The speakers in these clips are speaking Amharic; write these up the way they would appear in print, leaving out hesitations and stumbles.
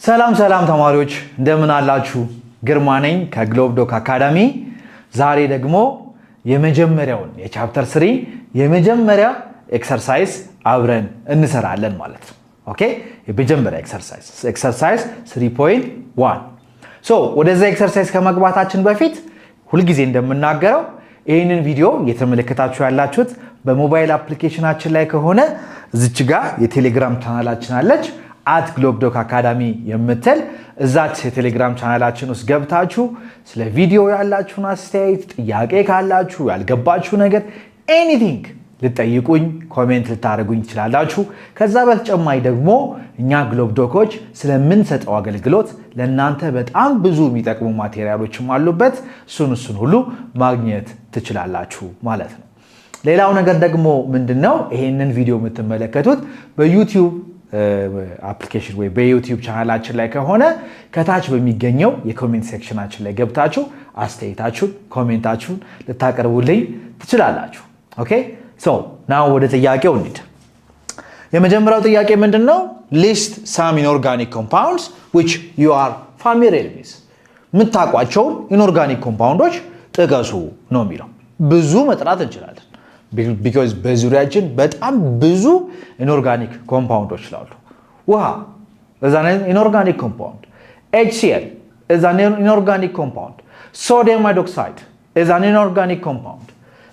ሰላም ተማሪዎች እንደምን አላችሁ? ግርማ ነኝ ከግሎብዶክ አካዳሚ። ዛሬ ደግሞ የመጀመሪያውን የቻፕተር 3 የመጀመሪያ ኤክሰርሳይዝ አብረን እንሰራለን ማለት ነው። ኦኬ የመጀመሪያ ኤክሰርሳይዝ 3.1 ወደዛ ኤክሰርሳይዝ ከመግባታችን በፊት ሁልጊዜ እንደምናገረው ይሄንን ቪዲዮ እየተመለከታችሁ ያላችሁት በሞባይል አፕሊኬሽናችን ላይ ከሆነ እዚች ጋር የቴሌግራም ቻናላችን አለች @globdoc academy የምትል እዛች የቴሌግራም ቻናላችን ውስጥ ገብታችሁ ስለ ቪዲዮ ያላችሁን አስተያየት ጥያቄ ካላችሁ ያልገባችሁ ነገር ኤኒቲንግ ልጠይቁኝ ኮሜንት ልታደርጉኝ ትችላላችሁ። ከዛ በተጨማሪ ደግሞ እኛ ግሎብዶኮች ስለምንሰጠው አገልግሎት ለእናንተ በጣም ብዙ የሚጠቅሙ ማቴሪያሎችም አሉበት። እሱን ሁሉ ማግኘት ትችላላችሁ ማለት ነው። ሌላው ነገር ደግሞ ምንድነው ይሄንን ቪዲዮ የምትመለከቱት በዩቲዩብ አፕሊኬሽን ወይ በዩቲዩብ ቻናላችን ላይ ከሆነ ከታች በሚገኘው የኮሜንት ሴክሽናችን ላይ ገብታችሁ አስተያየታችሁን ኮሜንታችሁን ልታቀርቡልኝ ትችላላችሁ። ኦኬ ናው ወደ ጥያቄው እንሂድ። የመጀመሪያው ጥያቄ ምንድነው? ሊስት some inorganic compounds which you are familiar with። የምታውቋቸውን ኢንኦርጋኒክ ኮምፓውንዶች ጥቀሱ ነው የሚለው። ብዙ መጥራት እንችላለን because በዙሪያችን በጣም ብዙ ኢንኦርጋኒክ ኮምፓውንዶች ስላሉ ውሃ is an inorganic compound, HCl is an inorganic compound, sodium hydroxide is an inorganic compound,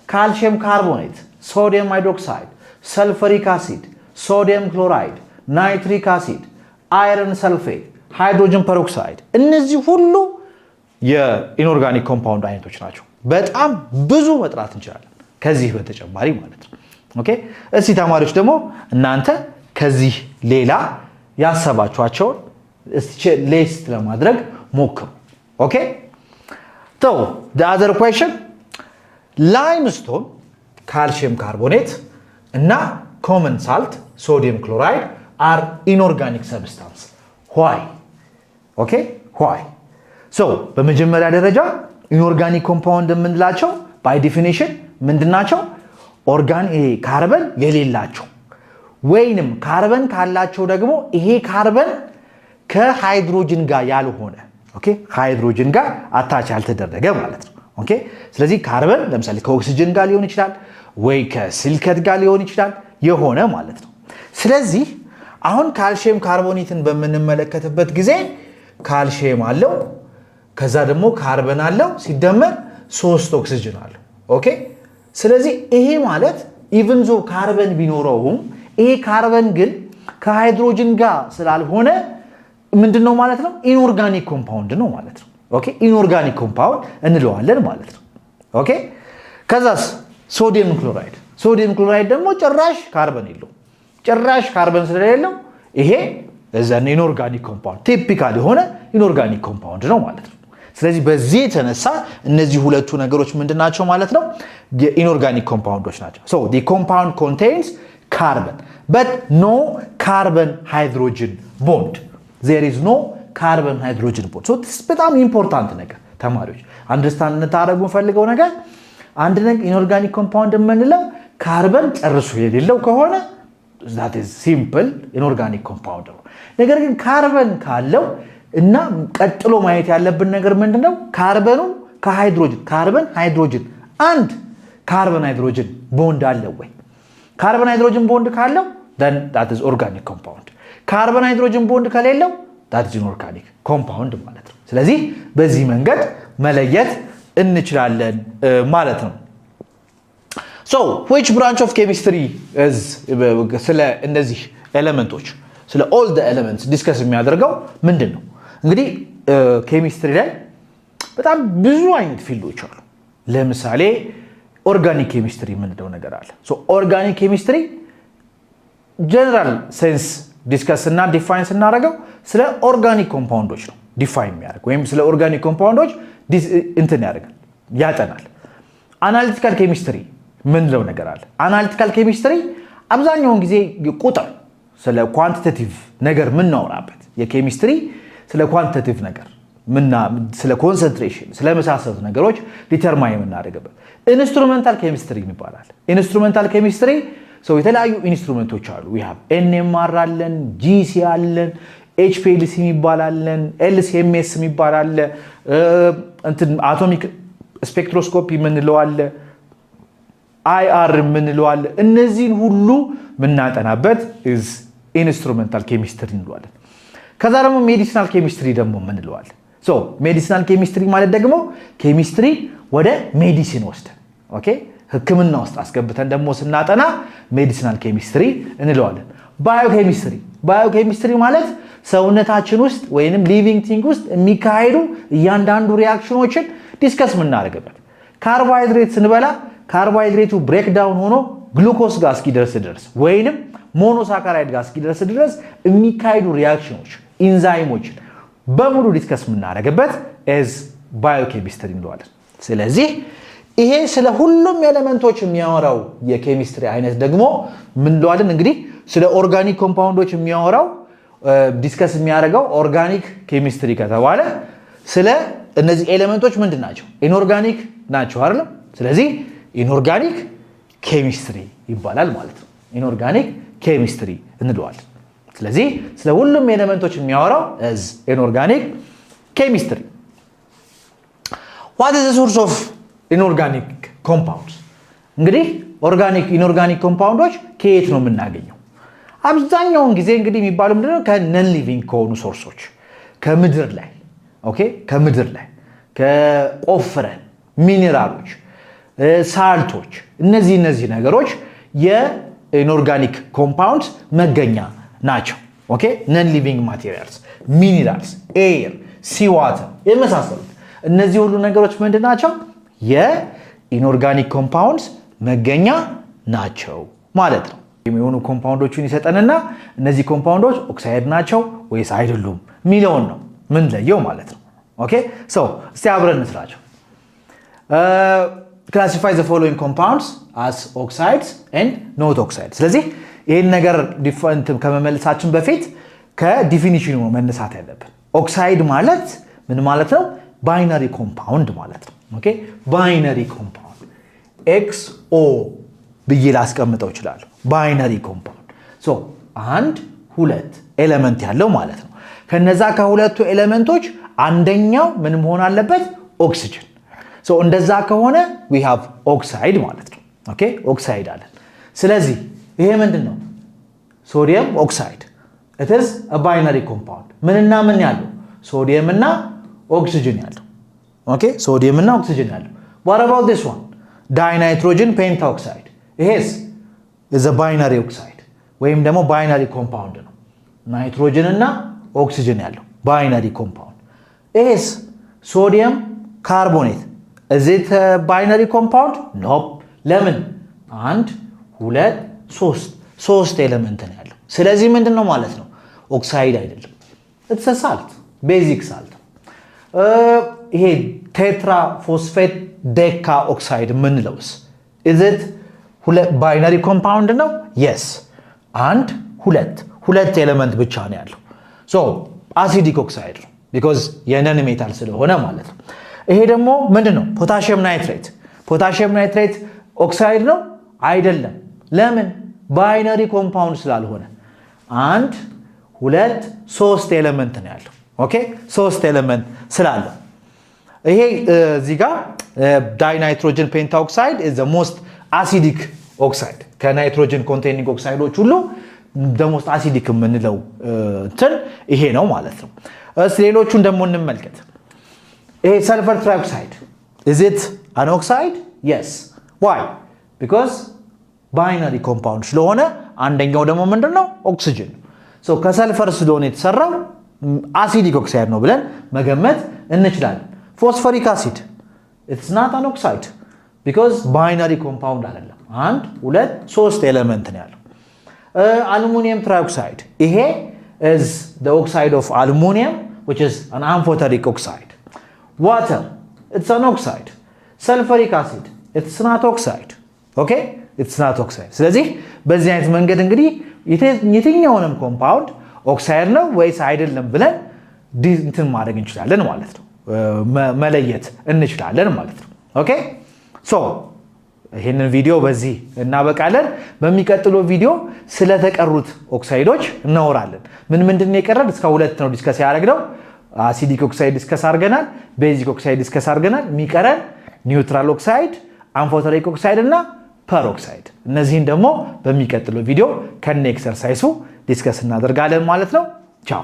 calcium carbonate, sodium hydroxide, sulfuric acid, sodium chloride, nitric acid, iron sulfate, hydrogen peroxide እነዚህ ሁሉ የኢንኦርጋኒክ ኮምፓውንድ አይነቶች ናቸው። በጣም ብዙ መጥራት እንችላለን ከዚህ በተጨማሪ ማለት ነው። ኦኬ እስቲ ተማሪዎች ደግሞ እናንተ ከዚህ ሌላ ያሰባችኋቸውን እስቲ ሊስት ለማድረግ ሞክሩ። ኦኬ the other question limestone, calcium carbonate እና common salt, sodium chloride are inorganic substance. Why? Okay? Why? በመጀመሪያ ደረጃ inorganic compound የምንላቸው by definition ምንድናቸው? ካርበን የሌላቸው ወይንም ካርበን ካላቸው ደግሞ ይሄ ካርበን ከሃይድሮጅን ጋር ያልሆነ ኦኬ ሃይድሮጅን ጋር አታች ያልተደረገ ማለት ነው። ኦኬ ስለዚህ ካርበን ለምሳሌ ከኦክሲጅን ጋር ሊሆን ይችላል ወይ ከሲልከት ጋር ሊሆን ይችላል የሆነ ማለት ነው። ስለዚህ አሁን ካልሲየም ካርቦኔትን በምንመለከትበት ጊዜ ካልሲየም አለው ከዛ ደግሞ ካርበን አለው ሲደመር 3 ኦክሲጅን አለው። ኦኬ ስለዚህ ይሄ ማለት ኢቭን ዞ ካርበን ቢኖረውም ይሄ ካርበን ግን ከሃይድሮጅን ጋር ስላልሆነ ምንድነው ማለት ነው? ኢንኦርጋኒክ ኮምፓውንድ ነው ማለት ነው። ኦኬ ኢንኦርጋኒክ ኮምፓውንድ እንለዋለን ማለት ነው። ኦኬ ከዛስ ሶዲየም ክሎራይድ ደግሞ ጭራሽ ካርበን የለው። ጭራሽ ካርበን ስለሌለው ይሄ እዛን ኢንኦርጋኒክ ኮምፓውንድ ቲፒካል የሆነ ኢንኦርጋኒክ ኮምፓውንድ ነው ማለት ነው። ስለዚህ በዚህ የተነሳ እነዚህ ሁለቱ ነገሮች ምንድናቸው ማለት ነው? የኢንኦርጋኒክ ኮምፓውንዶች ናቸው። the compound contains carbon but no carbon hydrogen bond. There is no carbon hydrogen bond. this በጣም ኢምፖርታንት ነገር ተማሪዎች አንደርስታንድ እንታረጉ ፈልገው ነገር አንድ ነገር ኢንኦርጋኒክ ኮምፓውንድ የምንለው ካርበን ጨርሶ የሌለው ከሆነ that is simple inorganic compound ነው። ነገር ግን ካርበን ካለው እና ቀጥሎ ማየት ያለብን ነገር ምንድነው? ካርበኑ ከሃይድሮጅን ካርበን ሃይድሮጅን አንድ ካርበን ሃይድሮጅን ቦንድ አለው ወይ? ካርበን ሃይድሮጅን ቦንድ ካለው then that is organic compound. ካርበን ሃይድሮጅን ቦንድ ከሌለው that is inorganic compound ማለት ነው። ስለዚህ በዚህ መንገድ መለየት እንችላለን ማለት ነው። which branch of chemistry is ስለ እነዚህ ኤሌመንቶች ስለ all the elements ዲስከስ የሚያደርገው ምንድነው? እንግዲህ ኬሚስትሪ ላይ በጣም ብዙ አይነት ፊልዶች አሉ። ለምሳሌ ኦርጋኒክ ኬሚስትሪ ምንድነው ነገር አለ። ኦርጋኒክ ኬሚስትሪ ጀነራል ሴንስ ዲስከስ እና ዲፋይን ስናደርገው ስለ ኦርጋኒክ ኮምፓውንዶች ነው ዲፋይን የሚያደርግ ወይም ስለ ኦርጋኒክ ኮምፓውንዶች እንትን ያደርጋል ያጠናል። አናሊቲካል ኬሚስትሪ ምንድነው ነገር አለ። አናሊቲካል ኬሚስትሪ አብዛኛውን ጊዜ ቁጥር ስለ ኳንቲቴቲቭ ነገር ምናወራበት የኬሚስትሪ ስለ ኳንቲቴቲቭ ነገር ስለ ኮንሰንትሬሽን ስለ መሳሰሉት ነገሮች ዲተርማይን የምናደርግበት ኢንስትሩሜንታል ኬሚስትሪ ይባላል። ኢንስትሩሜንታል ኬሚስትሪ የተለያዩ ኢንስትሩሜንቶች አሉ። we have NMR አለን፣ GC አለን፣ HPLC የሚባላለን LCMS የሚባላል እንትን አቶሚክ ስፔክትሮስኮፒ ምንለው አለ IR ምንለው አለ እነዚህን ሁሉ ምናጠናበት is instrumental chemistry እንለዋለን ከዛ ደግሞ ሜዲሲናል ኬሚስትሪ ደግሞ ምንለው አለ ሶ ሜዲሲናል ኬሚስትሪ ማለት ደግሞ ኬሚስትሪ ወደ ሜዲሲን ወስደን ኦኬ ህክምና ውስጥ አስገብተን ደግሞ ስናጠና ሜዲሲናል ኬሚስትሪ እንለዋለን ባዮኬሚስትሪ ማለት ሰውነታችን ውስጥ ወይንም ሊቪንግ ቲንግ ውስጥ የሚካሄዱ እያንዳንዱ ሪአክሽኖችን ዲስከስ ምናደርግበት ካርቦሃይድሬት ስንበላ ካርቦሃይድሬቱ ብሬክ ዳውን ሆኖ ግሉኮስ ጋር እስኪደርስ ወይንም ሞኖሳካራይድ ጋር እስኪደርስ ድረስ የሚካሄዱ ሪአክሽኖች ኢንዛይሞችን በሙሉ ዲስከስ ምናደርግበት as ባዮኬሚስትሪ እንለዋለን ስለዚህ ይሄ ስለ ሁሉም ኤሌመንቶች የሚያወራው የኬሚስትሪ አይነት ደግሞ ምን እንለዋለን እንግዲህ ስለ ኦርጋኒክ ኮምፓውንዶች የሚያወራው ዲስከስ የሚያደርገው ኦርጋኒክ ኬሚስትሪ ከተባለ ስለ እነዚህ ኤሌመንቶች ምንድናቸው ኢንኦርጋኒክ ናቸው አይደል ስለዚህ ኢንኦርጋኒክ ኬሚስትሪ ይባላል ማለት ነው ኢንኦርጋኒክ ኬሚስትሪ እንለዋለን ስለዚህ ስለ ሁሉም ኤሌመንቶች የሚያወራው as inorganic chemistry what is the source of inorganic compounds እንግዲህ inorganic compounds ከየት ነው የምናገኘው አብዛኛውን ጊዜ እንግዲህ የሚባለው ምንድነው ከነን ሊቪንግ ከሆኑ ሶርሶች ከምድር ላይ ኦኬ ከምድር ላይ ከቆፍረን ሚነራሎች ሳልቶች እነዚህ ነገሮች የኢንኦርጋኒክ ኮምፓውንድስ መገኛ ናቸው ኦኬ ነን ሊቪንግ ማቴሪያልስ ሚነራልስ ኤር ሲ ዋተር የመሳሰሉት እነዚህ ሁሉ ነገሮች ምንድናቸው የኢንኦርጋኒክ ኮምፓውንድስ መገኛ ናቸው ማለት ነው የሚሆኑ ኮምፓውንዶችን ይሰጠንና እነዚህ ኮምፓውንዶች ኦክሳይድ ናቸው ወይስ አይደሉም ሚሊዮን ነው ምን ለየው ማለት ነው ኦኬ ሶ እስቲ አብረን እንስራቸው classify the following compounds as oxides and not oxides ስለዚህ ይሄን ነገር ዲፈረንት ከመመለሳችን በፊት ከዲፊኒሽኑ መነሳት ያለብን ኦክሳይድ ማለት ምን ማለት ነው ባይነሪ ኮምፓውንድ ማለት ነው ኦኬ ባይነሪ ኮምፓውንድ XO ብዬ ላስቀምጠው ይችላል ባይነሪ ኮምፓውንድ ሶ አንድ ሁለት ኤሌመንት ያለው ማለት ነው ከነዛ ከሁለቱ ኤሌመንቶች አንደኛው ምን መሆን አለበት ኦክሲጅን ሶ እንደዛ ከሆነ we have oxide ማለት ነው ኦኬ ኦክሳይድ አለ ስለዚህ ይሄ ምንድነው ሶዲየም ኦክሳይድ it is a binary compound ምንና ምን ያለው ሶዲየም እና ኦክሲጅን ያለው ኦኬ ሶዲየም እና ኦክሲጅን ያለው what about this one dinitrogen pentaoxide ይሄስ is a binary oxide ወይም ደግሞ binary compound ነው ናይትሮጅን እና ኦክሲጅን ያለው binary compound ይሄስ ሶዲየም ካርቦኔት is it a binary compound nope ለምን አንድ ሁለት ሶስት ኤሌመንት ነው ያለው ስለዚህ ምንድነው ማለት ነው ኦክሳይድ አይደለም it's a salt basic salt ይሄ ቴትራ ፎስፌት ዴካ ኦክሳይድ ምንለውስ is it ባይነሪ ኮምፓውንድ ነው yes አንድ ሁለት ኤሌመንት ብቻ ነው ያለው so acidic oxide ነው because የነን ሜታል ስለሆነ ማለት ነው ይሄ ደግሞ ምንድነው ፖታሺየም ናይትሬት ኦክሳይድ ነው አይደለም ለምን ባይነሪ ኮምፓውንድ ስላልሆነ አንድ ሁለት ሶስት ኤሌመንት ነው ያለው ኦኬ ሶስት ኤሌመንት ስላለው ይሄ እዚህ ጋር ዳይናይትሮጅን ፔንታኦክሳይድ is the most acidic oxide ከናይትሮጅን ኮንቴኒንግ ኦክሳይዶች ሁሉ the most acidic የምንለው እንትን ይሄ ነው ማለት ነው ሌሎቹን ደግሞ እንመልከት ይሄ ሰልፈር ትራይኦክሳይድ is it an oxide yes why because binary compound ስለሆነ አንደኛው ደግሞ ምንድነው ኦክሲጅን so ከሰልፈር ስለሆነ የተሰራው acidic oxide ነው ብለን መገመት እንችላለን phosphoric acid it's not an oxide because binary compound አይደለም አንድ ሁለት ሶስት ኤሌመንት ነው ያለው aluminum trioxide ይሄ is the oxide of aluminum which is an amphoteric oxide water it's an oxide sulfuric acid it's not oxide okay it's not oxide ስለዚህ በዚህ አይነት መንገድ እንግዲህ የትኛውንም ኮምፓውንድ ኦክሳይድ ነው ወይስ አይደለም ብለን እንትን ማድረግ እንችላለን ማለት ነው መለየት እንችላለን ማለት ነው ኦኬ ሶ ይሄንን ቪዲዮ በዚህ እናበቃለን። በሚቀጥለው ቪዲዮ ስለተቀሩት ኦክሳይዶች እናወራለን። ምንድነው የቀረን? እስከ 2 ነው ዲስከስ ያደረግነው። አሲዲክ ኦክሳይድ ዲስከስ አድርገናል፣ ቤዚክ ኦክሳይድ ዲስከስ አድርገናል። የሚቀረን ኒውትራል ኦክሳይድ፣ አምፎተሪክ ኦክሳይድ እና ፐርኦክሳይድ። እነዚህን ደግሞ በሚቀጥለው ቪዲዮ ከነ ኤክሰርሳይሱ ዲስከስ እናደርጋለን ማለት ነው። ቻው።